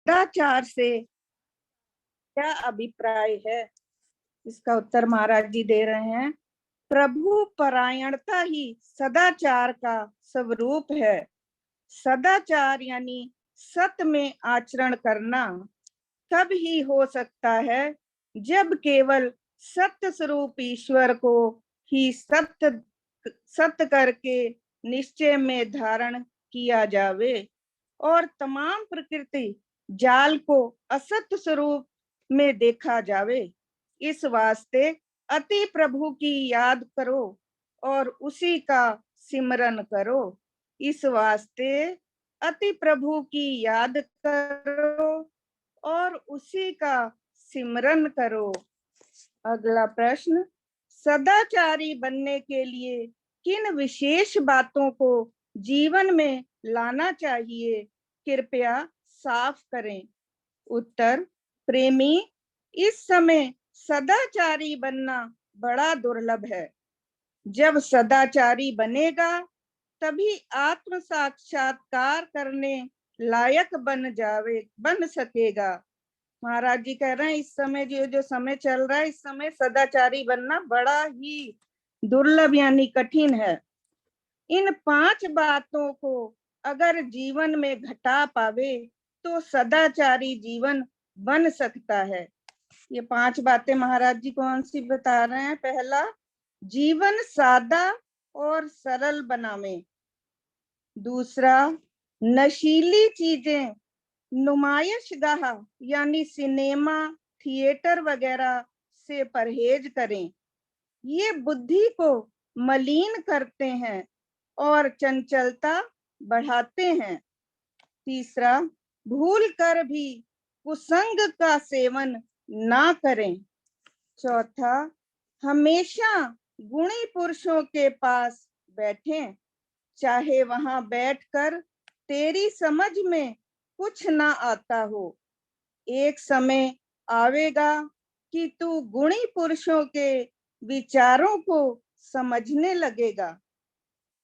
सदाचार से क्या अभिप्राय है? इसका उत्तर महाराज जी दे रहे हैं, प्रभु परायणता ही सदाचार का स्वरूप है। सदाचार यानी सत्य में आचरण करना तब ही हो सकता है जब केवल सत्य स्वरूप ईश्वर को ही सत्य सत्य करके निश्चय में धारण किया जावे और तमाम प्रकृति जाल को असत्य स्वरूप में देखा जावे। इस वास्ते अति प्रभु की याद करो और उसी का सिमरन करो। इस वास्ते अति प्रभु की याद करो और उसी का सिमरन करो। अगला प्रश्न, सदाचारी बनने के लिए किन विशेष बातों को जीवन में लाना चाहिए, कृपया साफ करें। उत्तर, प्रेमी, इस समय सदाचारी बनना बड़ा दुर्लभ है। जब सदाचारी बनेगा तभी आत्म साक्षात्कार करने लायक बन सकेगा। महाराज जी कह रहे हैं इस समय जो समय चल रहा है, इस समय सदाचारी बनना बड़ा ही दुर्लभ यानी कठिन है। इन 5 बातों को अगर जीवन में घटा पावे तो सदाचारी जीवन बन सकता है। ये 5 बातें महाराज जी कौन सी बता रहे हैं? पहला, जीवन सादा और सरल बनावे। दूसरा, नशीली चीजें, नुमाइशगाह यानी सिनेमा, थिएटर वगैरह से परहेज करें। ये बुद्धि को मलिन करते हैं और चंचलता बढ़ाते हैं। तीसरा, भूल कर भी कुसंग का सेवन ना करें। चौथा, हमेशा गुणी पुरुषों के पास बैठें, चाहे वहां बैठकर तेरी समझ में कुछ ना आता हो। एक समय आवेगा कि तू गुणी पुरुषों के विचारों को समझने लगेगा।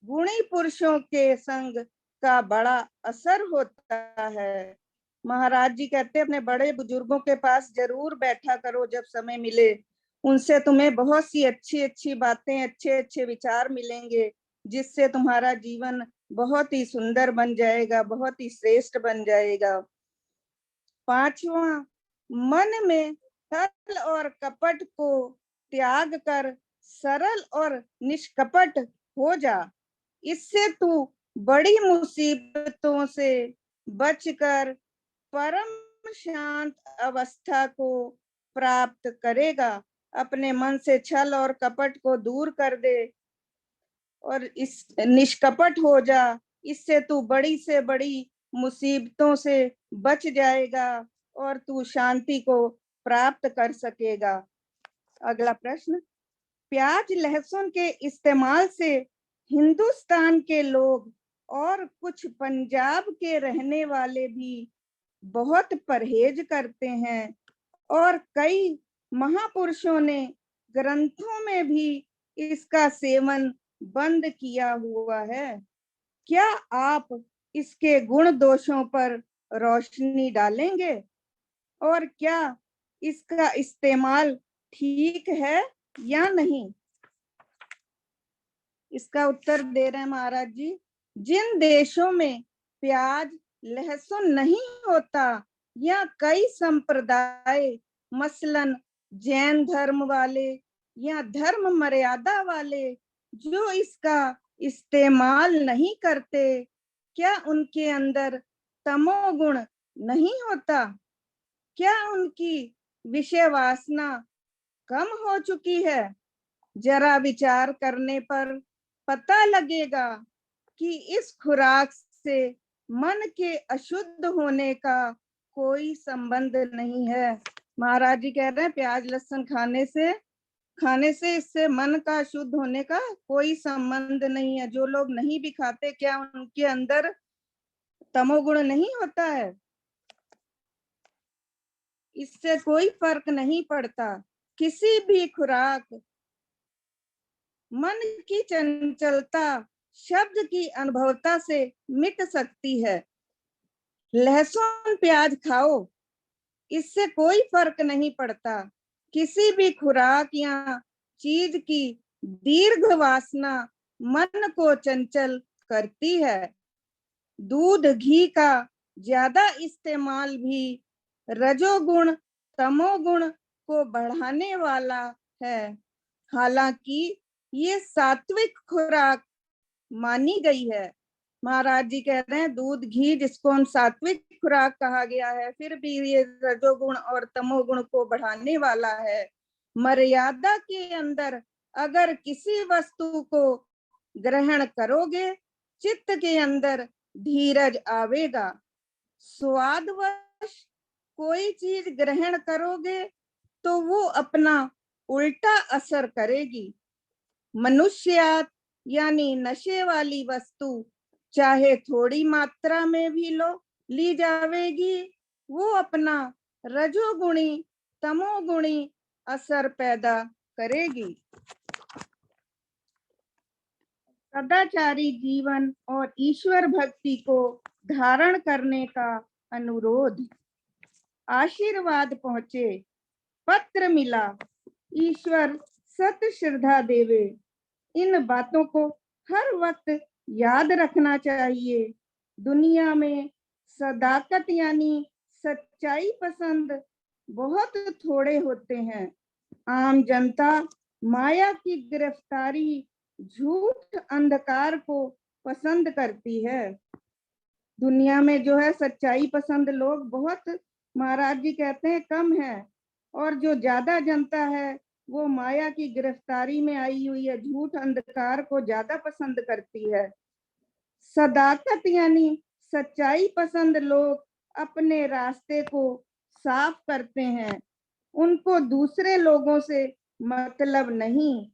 गुणी पुरुषों के संग का बड़ा असर होता है। महाराज जी कहते हैं अपने बड़े बुजुर्गों के पास जरूर बैठा करो जब समय मिले। उनसे तुम्हें बहुत सी अच्छी अच्छी बातें, अच्छे अच्छे विचार मिलेंगे, जिससे तुम्हारा जीवन बहुत ही सुंदर बन जाएगा, बहुत ही श्रेष्ठ बन जाएगा। 5वां, मन में छल और कपट को त्याग कर सरल और निष्कपट हो जा। इससे तू बड़ी मुसीबतों से बचकर परम शांत अवस्था को प्राप्त करेगा। अपने मन से छल और कपट को दूर कर दे और इस निष्कपट हो जा। इससे तू बड़ी से बड़ी मुसीबतों से बच जाएगा और तू शांति को प्राप्त कर सकेगा। अगला प्रश्न, प्याज लहसुन के इस्तेमाल से हिंदुस्तान के लोग और कुछ पंजाब के रहने वाले भी बहुत परहेज करते हैं और कई महापुरुषों ने ग्रंथों में भी इसका सेवन बंद किया हुआ है। क्या आप इसके गुण दोषों पर रोशनी डालेंगे और क्या इसका इस्तेमाल ठीक है या नहीं? इसका उत्तर दे रहे हैं महाराज जी, जिन देशों में प्याज लहसुन नहीं होता या कई संप्रदाय मसलन जैन धर्म वाले या धर्म मर्यादा वाले जो इसका इस्तेमाल नहीं करते, क्या उनके अंदर तमोगुण नहीं होता? क्या उनकी विषय वासना कम हो चुकी है? जरा विचार करने पर पता लगेगा कि इस खुराक से मन के अशुद्ध होने का कोई संबंध नहीं है। महाराज जी कह रहे हैं प्याज लहसुन खाने से इससे मन का अशुद्ध होने का कोई संबंध नहीं है। जो लोग नहीं भी खाते, क्या उनके अंदर तमोगुण नहीं होता है? इससे कोई फर्क नहीं पड़ता। किसी भी खुराक मन की चंचलता, शब्द की अनुभवता से मिट सकती है। लहसुन प्याज खाओ, इससे कोई फर्क नहीं पड़ता। किसी भी खुराक या चीज की दीर्घ वासना मन को चंचल करती है। दूध घी का ज्यादा इस्तेमाल भी रजोगुण तमोगुण को बढ़ाने वाला है। हालांकि ये सात्विक खुराक मानी गई है। महाराज जी कह रहे हैं दूध घी जिसको हम सात्विक खुराक कहा गया है, फिर भी ये रजोगुण और तमोगुण को बढ़ाने वाला है। मर्यादा के अंदर अगर किसी वस्तु को ग्रहण करोगे, चित्त के अंदर धीरज आवेगा। स्वादवश कोई चीज ग्रहण करोगे तो वो अपना उल्टा असर करेगी। मनुष्यात यानी नशे वाली वस्तु चाहे थोड़ी मात्रा में भी ली जावेगी, वो अपना रजोगुणी तमोगुणी असर पैदा करेगी। सदाचारी जीवन और ईश्वर भक्ति को धारण करने का अनुरोध। आशीर्वाद पहुंचे, पत्र मिला, ईश्वर सत श्रद्धा देवे। इन बातों को हर वक्त याद रखना चाहिए। दुनिया में सदाकत यानी सच्चाई पसंद बहुत थोड़े होते हैं। आम जनता माया की गिरफ्तारी, झूठ अंधकार को पसंद करती है। दुनिया में जो है सच्चाई पसंद लोग बहुत, महाराज जी कहते हैं, कम है, और जो ज्यादा जनता है वो माया की गिरफ्तारी में आई हुई है, झूठ अंधकार को ज्यादा पसंद करती है। सदाकत यानी सच्चाई पसंद लोग अपने रास्ते को साफ करते हैं, उनको दूसरे लोगों से मतलब नहीं।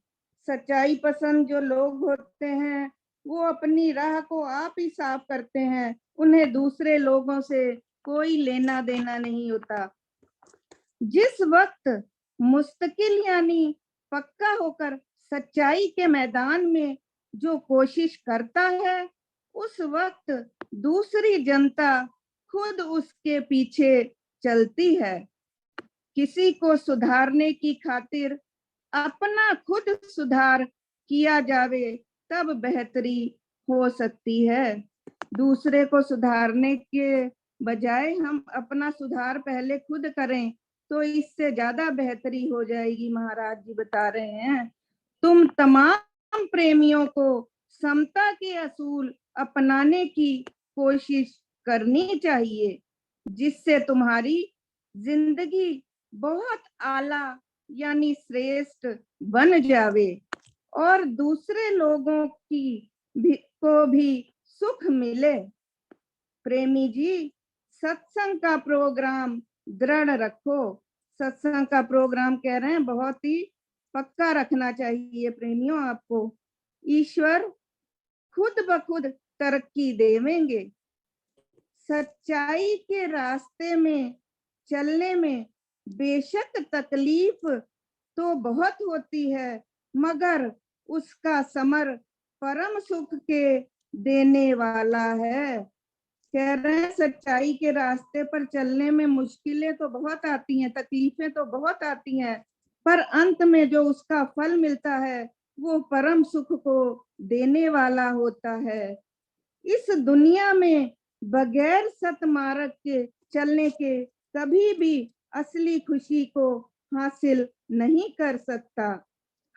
सच्चाई पसंद जो लोग होते हैं वो अपनी राह को आप ही साफ करते हैं, उन्हें दूसरे लोगों से कोई लेना देना नहीं होता। जिस वक्त मुस्तकिल यानी पक्का होकर सच्चाई के मैदान में जो कोशिश करता है, उस वक्त दूसरी जनता खुद उसके पीछे चलती है। किसी को सुधारने की खातिर अपना खुद सुधार किया जावे तब बेहतरी हो सकती है। दूसरे को सुधारने के बजाय हम अपना सुधार पहले खुद करें तो इससे ज्यादा बेहतरी हो जाएगी। महाराज जी बता रहे हैं, तुम तमाम प्रेमियों को समता के असूल अपनाने की कोशिश करनी चाहिए, जिससे तुम्हारी जिंदगी बहुत आला यानी श्रेष्ठ बन जावे और दूसरे लोगों को भी सुख मिले। प्रेमी जी, सत्संग का प्रोग्राम दृढ़ रखो। सत्संग का प्रोग्राम कह रहे हैं बहुत ही पक्का रखना चाहिए प्रेमियों आपको। ईश्वर खुद ब खुद तरक्की देवेंगे। सच्चाई के रास्ते में चलने में बेशक तकलीफ तो बहुत होती है, मगर उसका समर परम सुख के देने वाला है। कह रहे हैं सच्चाई के रास्ते पर चलने में मुश्किलें तो बहुत आती हैं, तकलीफें तो बहुत आती हैं, पर अंत में जो उसका फल मिलता है वो परम सुख को देने वाला होता है। इस दुनिया में बगैर सतमार्ग के चलने के कभी भी असली खुशी को हासिल नहीं कर सकता।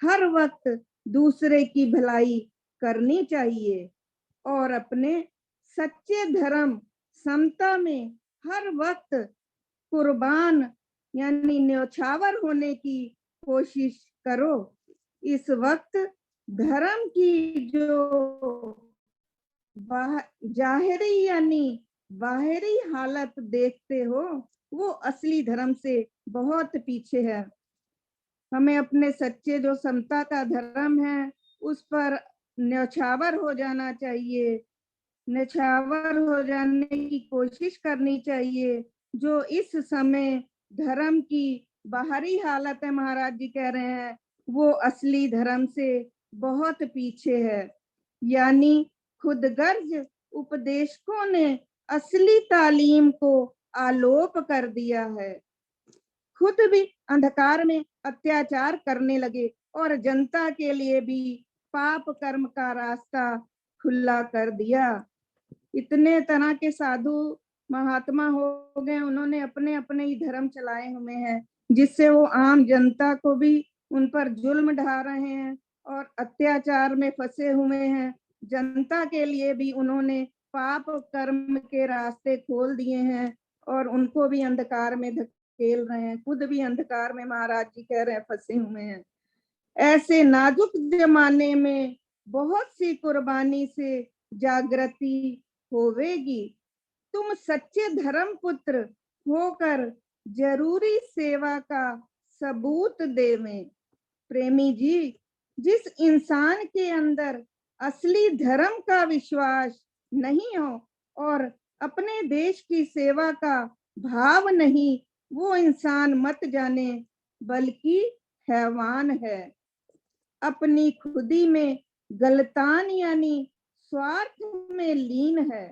हर वक्त दूसरे की भलाई करनी चाहिए और अपने सच्चे धर्म समता में हर वक्त कुर्बान यानी न्यौछावर होने की कोशिश करो। इस वक्त धर्म की जो जाहिरी यानी बाहरी हालत देखते हो वो असली धर्म से बहुत पीछे है। हमें अपने सच्चे जो समता का धर्म है उस पर न्यौछावर हो जाना चाहिए, न्यौछावर हो जाने की कोशिश करनी चाहिए। जो इस समय धर्म की बाहरी हालत है, महाराज जी कह रहे हैं, वो असली धर्म से बहुत पीछे है। यानी खुदगर्ज उपदेशकों ने असली तालीम को आलोप कर दिया है। खुद भी अंधकार में अत्याचार करने लगे और जनता के लिए भी पाप कर्म का रास्ता खुला कर दिया। इतने तरह के साधु महात्मा हो गए, उन्होंने अपने अपने ही धर्म चलाए हुए हैं, जिससे वो आम जनता को भी उन पर जुल्म ढा रहे हैं और अत्याचार में फंसे हुए हैं। जनता के लिए भी उन्होंने पाप कर्म के रास्ते खोल दिए हैं और उनको भी अंधकार में धकेल रहे हैं। खुद भी अंधकार में महाराज जी कह रहे हैं फंसे हुए हैं। ऐसे नाजुक जमाने में बहुत सी कुर्बानी से जागृति होवेगी। तुम सच्चे धर्म पुत्र होकर जरूरी सेवा का सबूत देवें। प्रेमी जी, जिस इंसान के अंदर असली धर्म का विश्वास नहीं हो और अपने देश की सेवा का भाव नहीं, वो इंसान मत जाने बल्कि हैवान है। अपनी खुदी में गलतान यानी स्वार्थ में लीन है।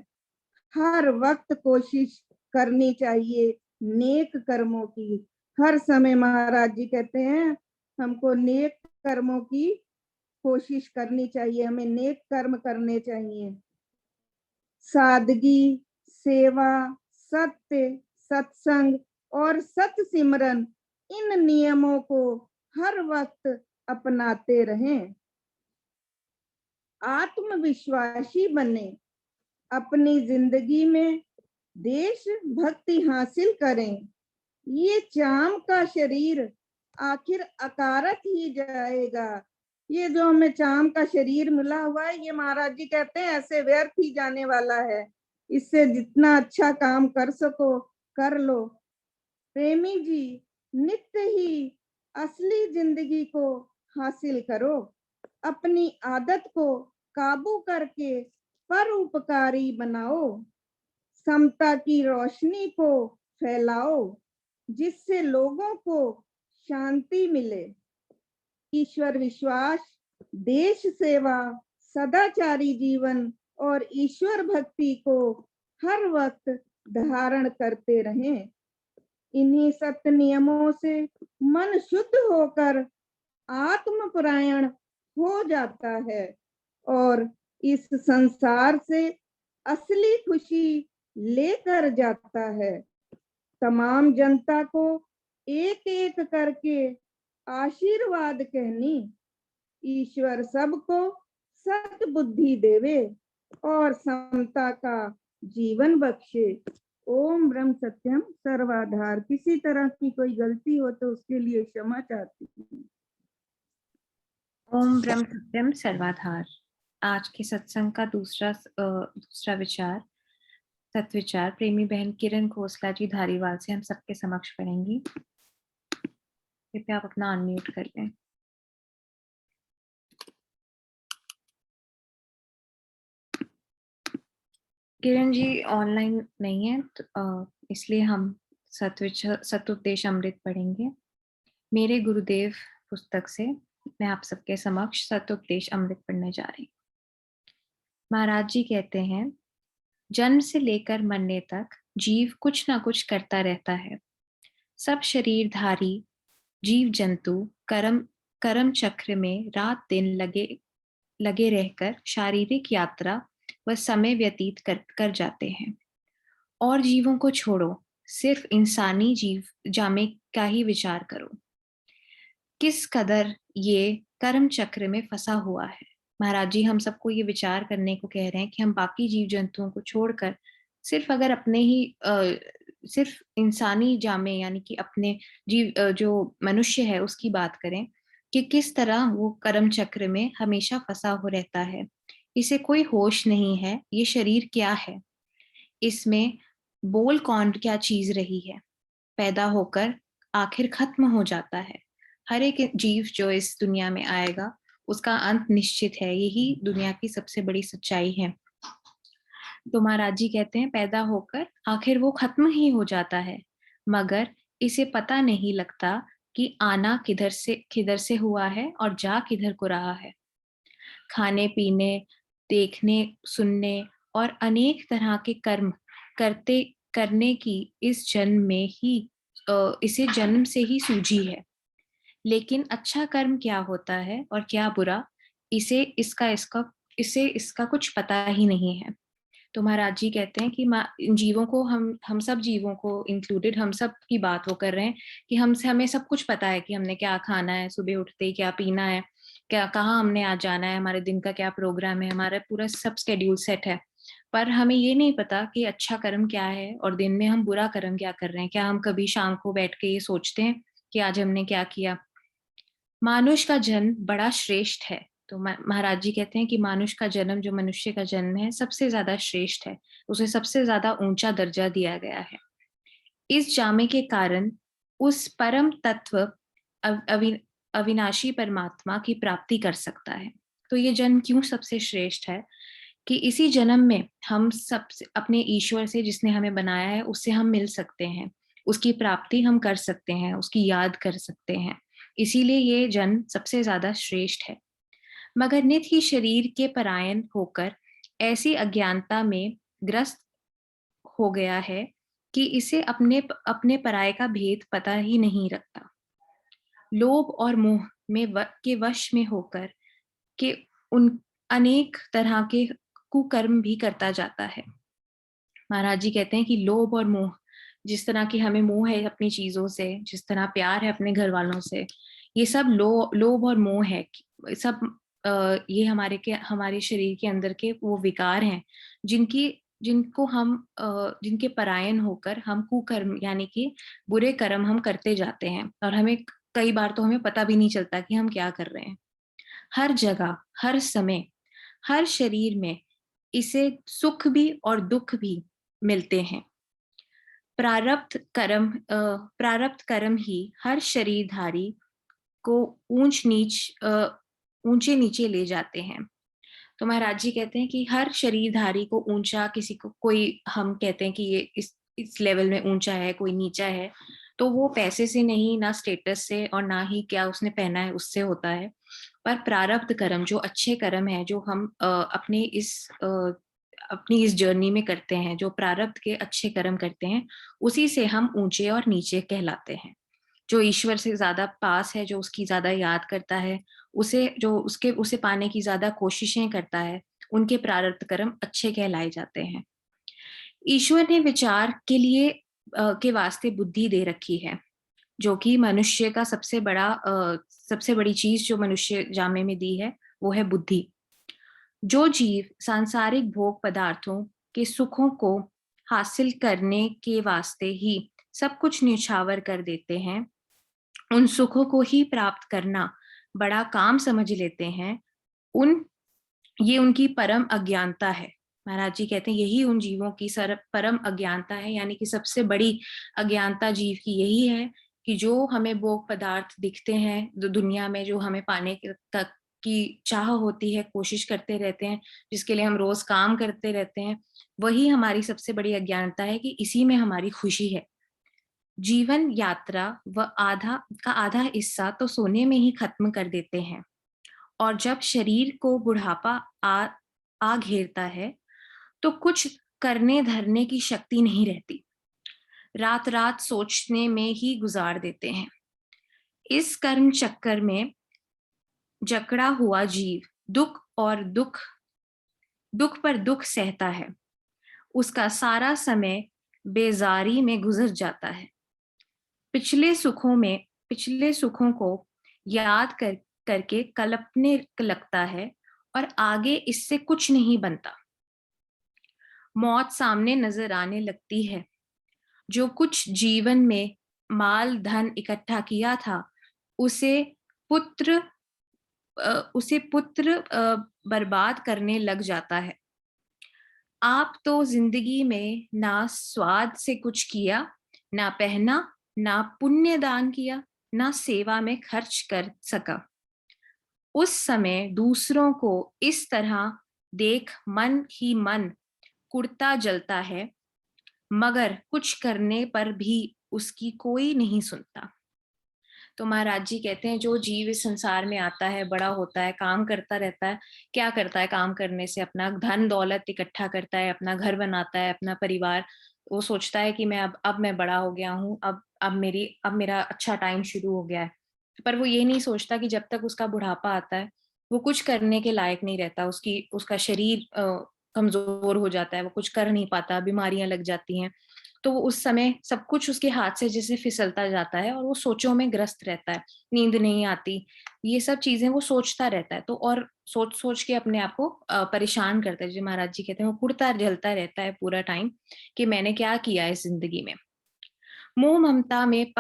हर वक्त कोशिश करनी चाहिए नेक कर्मों की। हर समय महाराज जी कहते हैं हमको नेक कर्मों की कोशिश करनी चाहिए, हमें नेक कर्म करने चाहिए। सादगी, सेवा, सत्य, सत्संग और सत सिमरन, इन नियमों को हर वक्त अपनाते रहें। आत्मविश्वासी बने, अपनी जिंदगी में देश भक्ति हासिल करें। ये चाम का शरीर आखिर अकारत ही जाएगा। ये जो हमें चाम का शरीर मिला हुआ है, ये महाराज जी कहते हैं ऐसे व्यर्थ ही जाने वाला है। इससे जितना अच्छा काम कर सको कर लो। प्रेमी जी, नित्य ही असली जिंदगी को हासिल करो। अपनी आदत को काबू करके परोपकारी बनाओ। समता की रोशनी को फैलाओ, जिससे लोगों को शांति मिले। ईश्वर विश्वास, देश सेवा, सदाचारी जीवन और ईश्वर भक्ति को हर वक्त धारण करते रहें। इन्हीं सत्य नियमों से मन शुद्ध होकर आत्मपरायण हो जाता है और इस संसार से असली खुशी लेकर जाता है। तमाम जनता को एक एक करके आशीर्वाद कहनी। ईश्वर सबको सद्बुद्धि देवे और समता का जीवन बख्शे। ओम ब्रह्म सत्यम सर्वाधार। किसी तरह की कोई गलती हो तो उसके लिए क्षमा चाहती हूँ। ओम ब्रह्म सत्यम सर्वाधार। आज के सत्संग का दूसरा विचार, सत्विचार प्रेमी बहन किरण खोसला जी धारीवाल से हम सबके समक्ष पढ़ेंगी। कृपया आप अपना अनम्यूट कर लें। किरण जी ऑनलाइन नहीं है तो इसलिए हम सतुपदेश अमृत पढ़ेंगे। मेरे गुरुदेव पुस्तक से मैं आप सबके समक्ष सतुपदेश अमृत पढ़ने जा रही हूँ। महाराज जी कहते हैं, जन्म से लेकर मरने तक जीव कुछ ना कुछ करता रहता है। सब शरीरधारी जीव जंतु कर्म चक्र में रात दिन लगे रहकर शारीरिक यात्रा व समय व्यतीत कर जाते हैं। और जीवों को छोड़ो, सिर्फ इंसानी जीव जामे का ही विचार करो, किस कदर ये कर्म चक्र में फंसा हुआ है। महाराज जी हम सबको ये विचार करने को कह रहे हैं कि हम बाकी जीव जंतुओं को छोड़कर सिर्फ अगर अपने ही सिर्फ इंसानी जामे यानी कि अपने जो मनुष्य है उसकी बात करें कि किस तरह वो कर्म चक्र में हमेशा फंसा हो रहता है। इसे कोई होश नहीं है, ये शरीर क्या है, इसमें बोल कौन क्या चीज रही है, पैदा होकर आखिर खत्म हो जाता है। हर एक जीव जो इस दुनिया में आएगा उसका अंत निश्चित है, यही दुनिया की सबसे बड़ी सच्चाई है। तो महाराज जी कहते हैं पैदा होकर आखिर वो खत्म ही हो जाता है, मगर इसे पता नहीं लगता कि आना किधर से हुआ है और जा किधर को रहा है। खाने पीने, देखने सुनने और अनेक तरह के कर्म करने की इस जन्म में ही इसे जन्म से ही सूझी है। लेकिन अच्छा कर्म क्या होता है और क्या बुरा, इसे इसका कुछ पता ही नहीं है। तो महाराज जी कहते हैं कि इन जीवों को, हम सब जीवों को इंक्लूडेड, हम सब की बात वो कर रहे हैं कि हमें सब कुछ पता है कि हमने क्या खाना है, सुबह उठते ही क्या पीना है, क्या कहाँ हमने आज जाना है, हमारे दिन का क्या प्रोग्राम है, हमारा पूरा सब स्केड्यूल सेट है। पर हमें ये नहीं पता कि अच्छा कर्म क्या है और दिन में हम बुरा कर्म क्या कर रहे हैं। क्या हम कभी शाम को बैठ के ये सोचते हैं कि आज हमने क्या किया। मानुष का जन्म बड़ा श्रेष्ठ है। तो महाराज जी कहते हैं कि मानुष का जन्म, जो मनुष्य का जन्म है, सबसे ज्यादा श्रेष्ठ है, उसे सबसे ज्यादा ऊंचा दर्जा दिया गया है। इस जामे के कारण उस परम तत्व अविनाशी परमात्मा की प्राप्ति कर सकता है। तो ये जन्म क्यों सबसे श्रेष्ठ है कि इसी जन्म में हम सबसे अपने ईश्वर से, जिसने हमें बनाया है, उससे हम मिल सकते हैं, उसकी प्राप्ति हम कर सकते हैं, उसकी याद कर सकते हैं। इसीलिए ये जन्म सबसे ज्यादा श्रेष्ठ है। मगर नित ही शरीर के परायण होकर ऐसी अज्ञानता में ग्रस्त हो गया है कि इसे अपने अपने पराये का भेद पता ही नहीं रखता। लोभ और मोह के वश में होकर के उन अनेक तरह के कुकर्म भी करता जाता है। महाराज जी कहते हैं कि लोभ और मोह, जिस तरह की हमें मोह है अपनी चीजों से, जिस तरह प्यार है अपने घर वालों से, ये सब लोभ और मोह है। सब ये हमारे शरीर के अंदर के वो विकार हैं जिनके परायण होकर हम कुकर्म यानी कि बुरे कर्म हम करते जाते हैं, और हमें कई बार तो हमें पता भी नहीं चलता कि हम क्या कर रहे हैं। हर जगह, हर समय, हर शरीर में इसे सुख भी और दुख भी मिलते हैं। प्रारब्ध कर्म ही हर शरीरधारी को ऊंचे नीचे ले जाते हैं। तो महाराज जी कहते हैं कि हर शरीरधारी को ऊंचा, किसी को कोई, हम कहते हैं कि ये इस लेवल में ऊंचा है, कोई नीचा है, तो वो पैसे से नहीं, ना स्टेटस से, और ना ही क्या उसने पहना है उससे होता है। पर प्रारब्ध कर्म, जो अच्छे कर्म है, जो हम अपनी इस जर्नी में करते हैं, जो प्रारब्ध के अच्छे कर्म करते हैं, उसी से हम ऊंचे और नीचे कहलाते हैं। जो ईश्वर से ज्यादा पास है, जो उसकी ज्यादा याद करता है, उसे पाने की ज्यादा कोशिशें करता है, उनके प्रारब्ध कर्म अच्छे कहलाए जाते हैं। ईश्वर ने विचार के वास्ते बुद्धि दे रखी है, जो कि मनुष्य का सबसे बड़ी चीज जो मनुष्य जामे में दी है, वो है बुद्धि। जो जीव सांसारिक भोग पदार्थों के सुखों को हासिल करने के वास्ते ही सब कुछ न्यौछावर कर देते हैं, उन सुखों को ही प्राप्त करना बड़ा काम समझ लेते हैं, ये उनकी परम अज्ञानता है। महाराज जी कहते हैं यही उन जीवों की परम अज्ञानता है, यानी कि सबसे बड़ी अज्ञानता जीव की यही है कि जो हमें भोग पदार्थ दिखते हैं दुनिया में, जो हमें पाने तक की चाह होती है, कोशिश करते रहते हैं, जिसके लिए हम रोज काम करते रहते हैं, वही हमारी सबसे बड़ी अज्ञानता है कि इसी में हमारी खुशी है। जीवन यात्रा व आधा हिस्सा तो सोने में ही खत्म कर देते हैं, और जब शरीर को बुढ़ापा आ घेरता है तो कुछ करने धरने की शक्ति नहीं रहती, रात रात सोचने में ही गुजार देते हैं। इस कर्म चक्कर में जकड़ा हुआ जीव दुख पर दुख सहता है, उसका सारा समय बेजारी में गुजर जाता है। पिछले सुखों को याद करके कलपने लगता है, और आगे इससे कुछ नहीं बनता। मौत सामने नजर आने लगती है। जो कुछ जीवन में माल धन इकट्ठा किया था, उसे पुत्र बर्बाद करने लग जाता है। आप तो जिंदगी में ना स्वाद से कुछ किया, ना पहना, ना पुण्य दान किया, ना सेवा में खर्च कर सका। उस समय दूसरों को इस तरह देख मन ही मन कुड़ता जलता है, मगर कुछ करने पर भी उसकी कोई नहीं सुनता। तो महाराज जी कहते हैं जो जीव इस संसार में आता है, बड़ा होता है, काम करता रहता है, क्या करता है काम करने से? अपना धन दौलत इकट्ठा करता है, अपना घर बनाता है, अपना परिवार, वो सोचता है कि मैं अब मैं बड़ा हो गया हूँ, अब मेरा अच्छा टाइम शुरू हो गया है। पर वो ये नहीं सोचता कि जब तक उसका बुढ़ापा आता है, वो कुछ करने के लायक नहीं रहता, उसका शरीर कमजोर हो जाता है, वो कुछ कर नहीं पाता, बीमारियां लग जाती हैं। तो वो उस समय सब कुछ उसके हाथ से जैसे फिसलता जाता है और वो सोचों में ग्रस्त रहता है, नींद नहीं आती, ये सब चीजें वो सोचता रहता है। तो और सोच सोच के अपने आप को परेशान करता है। जो महाराज जी कहते हैं, वो कुड़ता जलता रहता है पूरा टाइम कि मैंने क्या किया इस जिंदगी में। मोह ममता में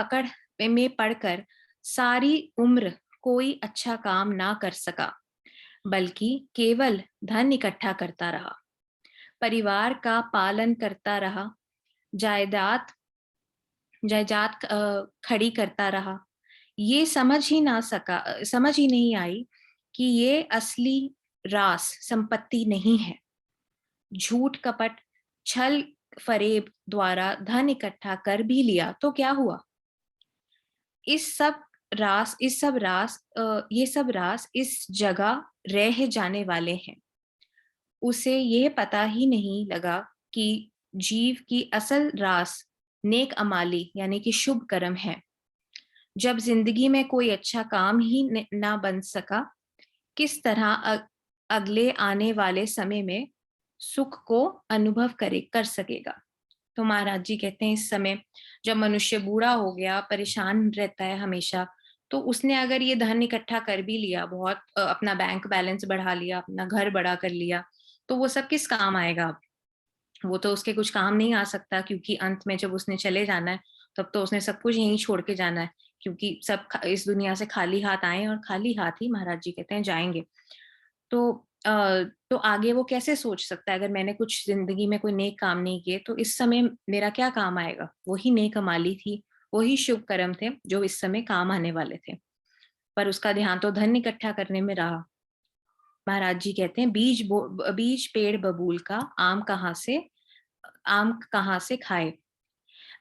पड़कर सारी उम्र कोई अच्छा काम ना कर सका, बल्कि केवल धन इकट्ठा करता रहा, परिवार का पालन करता रहा, जायदाद जायदाद खड़ी करता रहा। ये समझ ही नहीं आई कि ये असली रास संपत्ति नहीं है। झूठ कपट छल फरेब द्वारा धन इकट्ठा कर भी लिया तो क्या हुआ? इस सब ये सब रास इस जगह रह जाने वाले हैं। उसे यह पता ही नहीं लगा कि जीव की असल रास नेक अमाली यानी कि शुभ कर्म है। जब जिंदगी में कोई अच्छा काम ही ना बन सका, किस तरह अगले आने वाले समय में सुख को अनुभव कर सकेगा? तो महाराज जी कहते हैं इस समय जब मनुष्य बूढ़ा हो गया, परेशान रहता है हमेशा, तो उसने अगर ये धन इकट्ठा कर भी लिया, बहुत अपना बैंक बैलेंस बढ़ा लिया, अपना घर बड़ा कर लिया, तो वो सब किस काम आएगा? अब वो तो उसके कुछ काम नहीं आ सकता, क्योंकि अंत में जब उसने चले जाना है, तब तो उसने सब कुछ यहीं छोड़ के जाना है, क्योंकि इस दुनिया से खाली हाथ आए और खाली हाथ ही महाराज जी कहते हैं जाएंगे। तो तो आगे वो कैसे सोच सकता है? अगर मैंने कुछ जिंदगी में कोई नेक काम नहीं किए, तो इस समय मेरा क्या काम आएगा? वही नेक कमाली थी, वही शुभ कर्म थे जो इस समय काम आने वाले थे। पर उसका ध्यान तो धन इकट्ठा करने में रहा। महाराज जी कहते हैं बीज पेड़ बबूल का, आम कहाँ से खाए?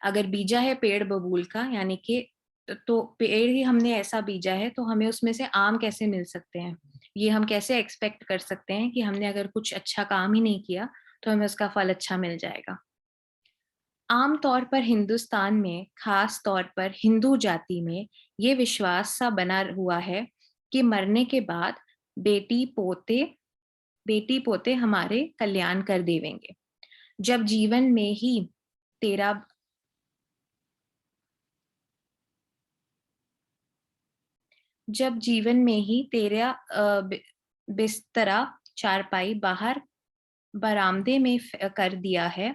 अगर बीजा है पेड़ बबूल का, यानी कि तो पेड़ ही हमने ऐसा बीजा है, तो हमें उसमें से आम कैसे मिल सकते हैं? ये हम कैसे एक्सपेक्ट कर सकते हैं कि हमने अगर कुछ अच्छा काम ही नहीं किया तो हमें उसका फल अच्छा मिल जाएगा? आम तौर पर हिंदुस्तान में, खास तौर पर हिंदू जाति में, ये विश्वास सा बना हुआ है कि मरने के बाद बेटी पोते बेटी पोते हमारे कल्याण कर देवेंगे। जब जीवन में ही तेरा जब जीवन में ही तेरा बिस्तरा चारपाई बाहर बरामदे में कर दिया है,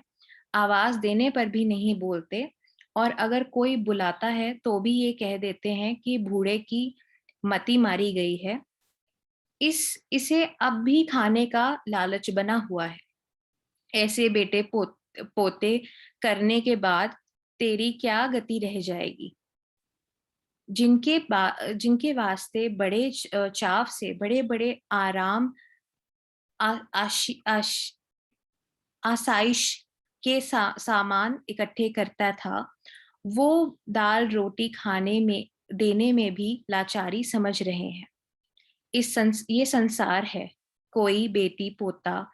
आवाज देने पर भी नहीं बोलते, और अगर कोई बुलाता है तो भी ये कह देते हैं कि बूढ़े की मति मारी गई है। इसे अब भी खाने का लालच बना हुआ है। ऐसे पोते करने के बाद तेरी क्या गति रह जाएगी? जिनके वास्ते बड़े चाव से बड़े बड़े आराम आ, आशी, आश, आसाइश के सामान इकट्ठे करता था, वो दाल रोटी खाने में देने में भी लाचारी समझ रहे हैं। ये संसार है, कोई बेटी पोता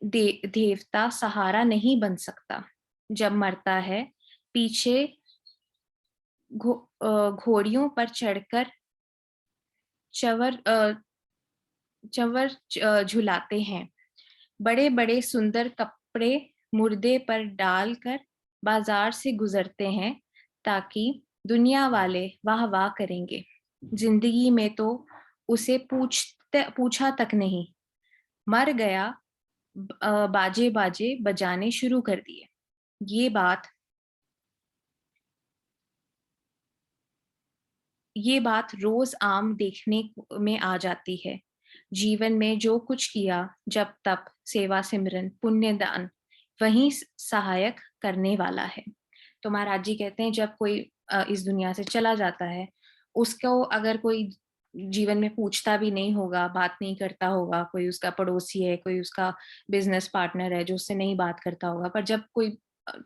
देवता सहारा नहीं बन सकता। जब मरता है, पीछे घोड़ियों पर चढ़कर चवर झुलाते हैं। बड़े बड़े सुंदर कपड़े मुर्दे पर डालकर बाजार से गुजरते हैं, ताकि दुनिया वाले वाह वाह करेंगे। जिंदगी में तो उसे पूछा तक नहीं, मर गया, बाजे बाजे बजाने शुरू कर दिए। ये बात ये बात रोज आम देखने में आ जाती है। जीवन में जो कुछ किया, जब तप सेवा सिमरन पुण्य दान, वही सहायक करने वाला है। तो महाराज जी कहते हैं जब कोई इस दुनिया से चला जाता है, उसको अगर कोई जीवन में पूछता भी नहीं होगा, बात नहीं करता होगा, कोई उसका पड़ोसी है, कोई उसका बिजनेस पार्टनर है जो उससे नहीं बात करता होगा, पर जब कोई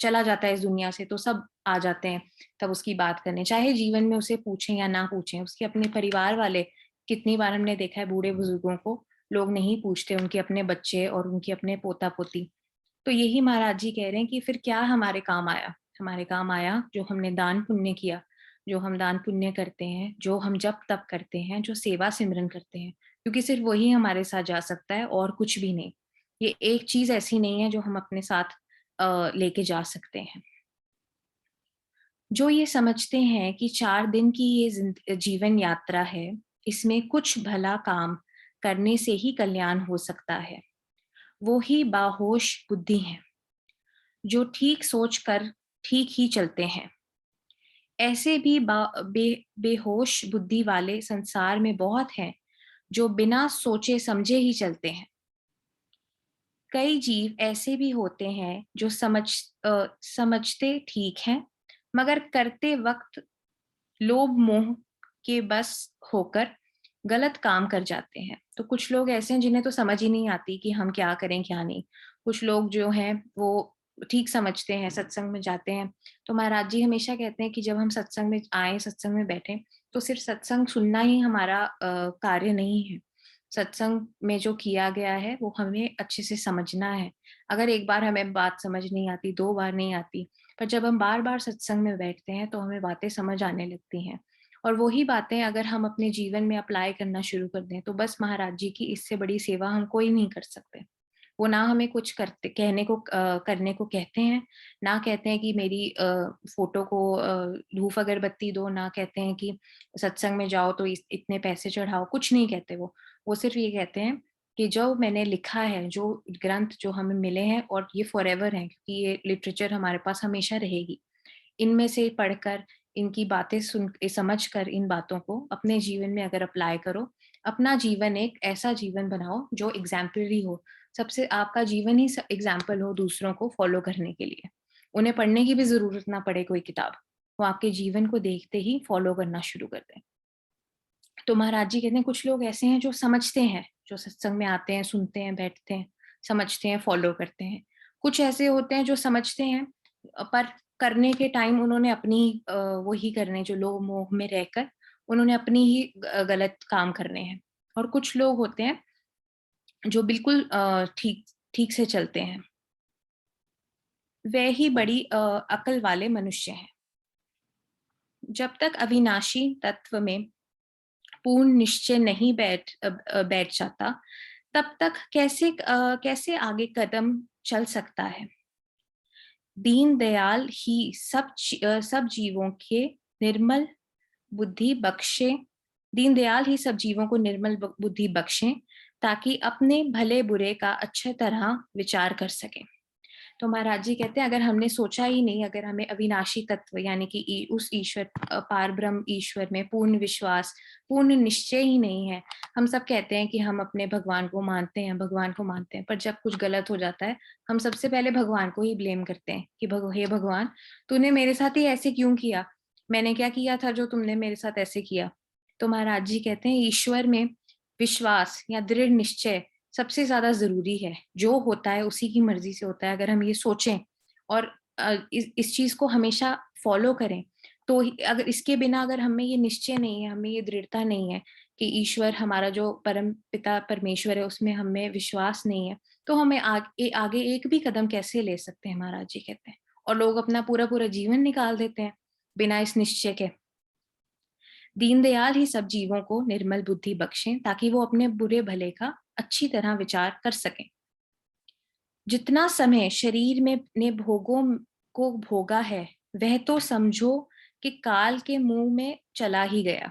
चला जाता है इस दुनिया से तो सब आ जाते हैं तब उसकी बात करने, चाहे जीवन में उसे पूछें या ना पूछें। उसके अपने परिवार वाले, कितनी बार हमने देखा है बूढ़े बुजुर्गों को लोग नहीं पूछते, उनके अपने बच्चे और उनके अपने पोता पोती। तो यही महाराज जी कह रहे हैं कि फिर क्या हमारे काम आया? हमारे काम आया जो हमने दान पुण्य किया, जो हम दान पुण्य करते हैं, जो हम जप तप करते हैं, जो सेवा सिमरन करते हैं, क्योंकि सिर्फ वही हमारे साथ जा सकता है और कुछ भी नहीं। ये एक चीज ऐसी नहीं है जो हम अपने साथ लेके जा सकते हैं। जो ये समझते हैं कि 4 दिन की ये जीवन यात्रा है, इसमें कुछ भला काम करने से ही कल्याण हो सकता है, वो ही बाहोश बुद्धि हैं, जो ठीक सोच कर ठीक ही चलते हैं। ऐसे भी बेहोश बुद्धि वाले संसार में बहुत हैं, जो बिना सोचे समझे ही चलते हैं। कई जीव ऐसे भी होते हैं जो समझते ठीक हैं, मगर करते वक्त लोभ मोह के बस होकर गलत काम कर जाते हैं। तो कुछ लोग ऐसे हैं जिन्हें तो समझ ही नहीं आती कि हम क्या करें क्या नहीं। कुछ लोग जो हैं वो ठीक समझते हैं, सत्संग में जाते हैं। तो महाराज जी हमेशा कहते हैं कि जब हम सत्संग में आए, सत्संग में बैठे, तो सिर्फ सत्संग सुनना ही हमारा कार्य नहीं है। सत्संग में जो किया गया है वो हमें अच्छे से समझना है। अगर एक बार हमें बात समझ नहीं आती, 2 बार नहीं आती, पर जब हम बार बार सत्संग में बैठते हैं तो हमें बातें समझ आने लगती हैं। और वही बातें अगर हम अपने जीवन में अप्लाई करना शुरू कर दें तो बस महाराज जी की इससे बड़ी सेवा हम कोई नहीं कर सकते। वो ना हमें कुछ करते कहने को करने को कहते हैं, ना कहते हैं कि मेरी फोटो को धूप अगरबत्ती दो, ना कहते हैं कि सत्संग में जाओ तो इतने पैसे चढ़ाओ, कुछ नहीं कहते वो सिर्फ ये कहते हैं कि जो मैंने लिखा है, जो ग्रंथ जो हमें मिले हैं और ये फॉरएवर हैं, क्योंकि ये लिटरेचर हमारे पास हमेशा रहेगी, इनमें से पढ़कर, इनकी बातें सुन समझ कर इन बातों को अपने जीवन में अगर अप्लाई करो, अपना जीवन एक ऐसा जीवन बनाओ जो एग्जाम्पलरी हो। सबसे आपका जीवन ही एग्जाम्पल हो दूसरों को फॉलो करने के लिए। उन्हें पढ़ने की भी जरूरत ना पड़े कोई किताब, वो आपके जीवन को देखते ही फॉलो करना शुरू कर दें। तो महाराज जी कहते हैं कुछ लोग ऐसे हैं जो समझते हैं, जो सत्संग में आते हैं, सुनते हैं, बैठते हैं, समझते हैं, फॉलो करते हैं। कुछ ऐसे होते हैं जो समझते हैं पर करने के टाइम उन्होंने अपनी वही करने, जो लोभ मोह में रहकर उन्होंने अपनी ही गलत काम करने हैं। और कुछ लोग होते हैं जो बिल्कुल ठीक ठीक से चलते हैं। वे ही बड़ी अकल वाले मनुष्य हैं। जब तक अविनाशी तत्व में पूर्ण निश्चय नहीं बैठ जाता, तब तक कैसे आगे कदम चल सकता है। दीन दयाल ही सब जीवों के निर्मल बुद्धि बख्शे दीन दयाल ही सब जीवों को निर्मल बुद्धि बख्शें, ताकि अपने भले बुरे का अच्छे तरह विचार कर सके। तो महाराज जी कहते हैं अगर हमने सोचा ही नहीं, अगर हमें अविनाशी तत्व यानी कि उस ईश्वर, पार ब्रह्म ईश्वर में पूर्ण विश्वास, पूर्ण निश्चय ही नहीं है। हम सब कहते हैं कि हम अपने भगवान को मानते हैं, भगवान को मानते हैं, पर जब कुछ गलत हो जाता है हम सबसे पहले भगवान को ही ब्लेम करते हैं कि हे भगवान, तूने मेरे साथ ही ऐसे क्यों किया, मैंने क्या किया था जो तुमने मेरे साथ ऐसे किया। तो महाराज जी कहते हैं ईश्वर में विश्वास या दृढ़ निश्चय सबसे ज्यादा जरूरी है। जो होता है उसी की मर्जी से होता है। अगर हम ये सोचें और इस चीज को हमेशा फॉलो करें, तो अगर इसके बिना अगर हमें ये निश्चय नहीं है, हमें ये दृढ़ता नहीं है कि ईश्वर हमारा जो परम पिता परमेश्वर है उसमें हमें विश्वास नहीं है, तो हमें आगे एक भी कदम कैसे ले सकते हैं, महाराज जी कहते हैं। और लोग अपना पूरा पूरा जीवन निकाल देते हैं बिना इस निश्चय के। दीनदयाल ही सब जीवों को निर्मल बुद्धि बख्शें, ताकि वो अपने बुरे भले का अच्छी तरह विचार कर सकें। जितना समय शरीर में ने भोगों को भोगा है, वह तो समझो कि काल के मुंह में चला ही गया,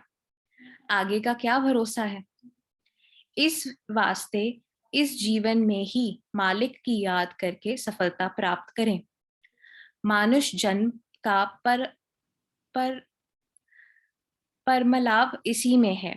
आगे का क्या भरोसा है। इस वास्ते इस जीवन में ही मालिक की याद करके सफलता प्राप्त करें। मानुष जन्म का पर परमलाभ इसी में है।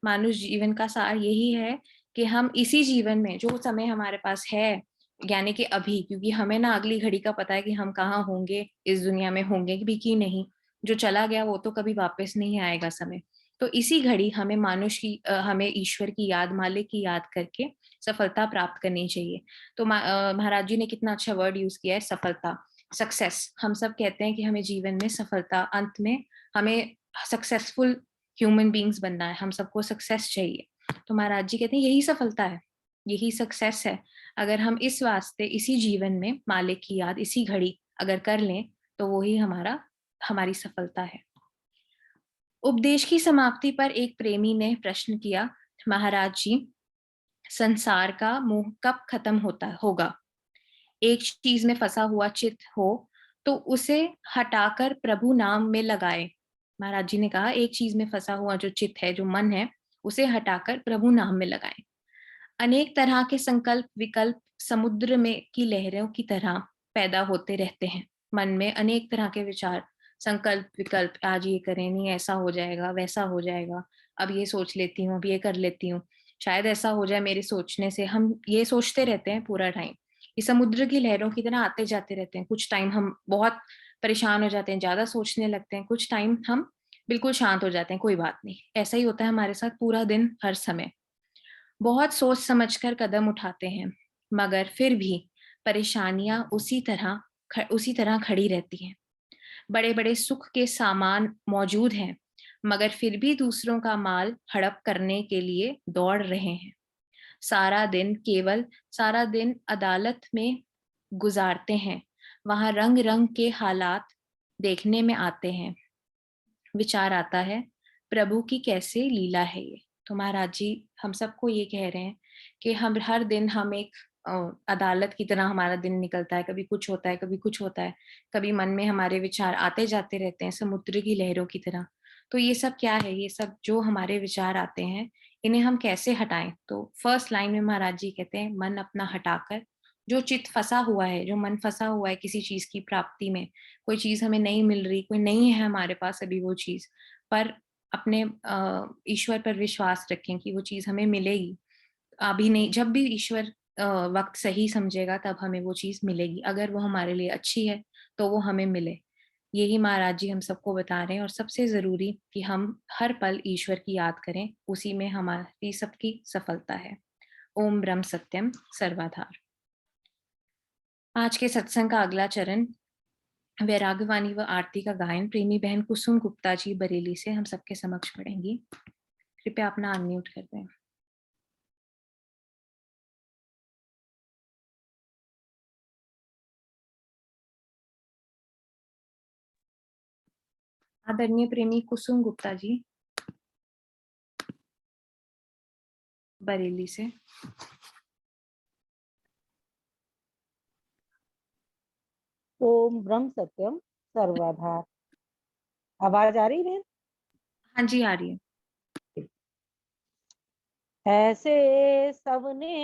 मानुष जीवन का सार यही है कि हम इसी जीवन में जो समय हमारे पास है, यानी कि अभी, क्योंकि हमें ना अगली घड़ी का पता है कि हम कहाँ होंगे, इस दुनिया में होंगे भी कि नहीं। जो चला गया वो तो कभी वापस नहीं आएगा समय। तो इसी घड़ी हमें हमें ईश्वर की याद, मालिक की याद करके सफलता प्राप्त करनी चाहिए। तो महाराज जी ने कितना अच्छा वर्ड यूज किया है, सफलता। सक्सेस, हम सब कहते हैं कि हमें जीवन में सफलता, अंत में हमें सक्सेसफुल ह्यूमन बींग्स बनना है, हम सबको सक्सेस चाहिए। तो महाराज जी कहते हैं यही सफलता है, यही सक्सेस है। अगर हम इस वास्ते इसी जीवन में मालिक की याद इसी घड़ी अगर कर लें तो वो ही हमारी सफलता है। उपदेश की समाप्ति पर एक प्रेमी ने प्रश्न किया, महाराज जी, संसार का मोह कब खत्म होगा? एक चीज में फंसा हुआ चित्त हो तो उसे हटाकर प्रभु नाम में लगाए। महाराज जी ने कहा एक चीज में फंसा हुआ जो चित्त है, जो मन है, उसे हटाकर प्रभु नाम में लगाए। अनेक तरह के संकल्प विकल्प समुद्र में की लहरों की तरह पैदा होते रहते हैं। मन में अनेक तरह के विचार, संकल्प विकल्प, आज ये करें, नहीं ऐसा हो जाएगा, वैसा हो जाएगा, अब ये सोच लेती हूँ, अब ये कर लेती हूँ, शायद ऐसा हो जाए मेरे सोचने से। हम ये सोचते रहते हैं पूरा टाइम। ये समुद्र की लहरों की तरह आते जाते रहते हैं। कुछ टाइम हम बहुत परेशान हो जाते हैं, ज्यादा सोचने लगते हैं, कुछ टाइम हम बिल्कुल शांत हो जाते हैं, कोई बात नहीं। ऐसा ही होता है हमारे साथ पूरा दिन, हर समय। बहुत सोच समझकर कदम उठाते हैं, मगर फिर भी परेशानियां उसी तरह खड़ी रहती हैं। बड़े बड़े सुख के सामान मौजूद हैं, मगर फिर भी दूसरों का माल हड़प करने के लिए दौड़ रहे हैं। सारा दिन अदालत में गुजारते हैं, वहां रंग रंग के हालात देखने में आते हैं। विचार आता है, प्रभु की कैसे लीला है ये। तो महाराज जी हम सबको ये कह रहे हैं कि हम हर दिन हम एक अदालत की तरह हमारा दिन निकलता है, कभी कुछ होता है, कभी कुछ होता है, कभी मन में हमारे विचार आते जाते रहते हैं समुद्र की लहरों की तरह। तो ये सब क्या है? ये सब जो हमारे विचार आते हैं, इन्हें हम कैसे हटाएं? तो फर्स्ट लाइन में महाराज जी कहते हैं, मन अपना हटाकर, जो चित्त फंसा हुआ है, जो मन फंसा हुआ है किसी चीज की प्राप्ति में, कोई चीज हमें नहीं मिल रही, कोई नहीं है हमारे पास अभी वो चीज, पर अपने ईश्वर पर विश्वास रखें कि वो चीज हमें मिलेगी। अभी नहीं, जब भी ईश्वर वक्त सही समझेगा तब हमें वो चीज मिलेगी। अगर वो हमारे लिए अच्छी है तो वो हमें मिले। यही महाराज जी हम सबको बता रहे हैं। और सबसे जरूरी कि हम हर पल ईश्वर की याद करें, उसी में हमारी सबकी सफलता है। ओम ब्रह्म सत्यम सर्वाधार। आज के सत्संग का अगला चरण वैराग्यवाणी व आरती का गायन प्रेमी बहन कुसुम गुप्ता जी बरेली से हम सबके समक्ष पढ़ेंगी। कृपया अपना अनम्यूट कर दें। आदरणीय प्रेमी कुसुम गुप्ता जी बरेली से। ओम ब्रह्म सत्यम सर्वाधार। आवाज आ रही है? हाँ जी आ रही है। ऐसे सबने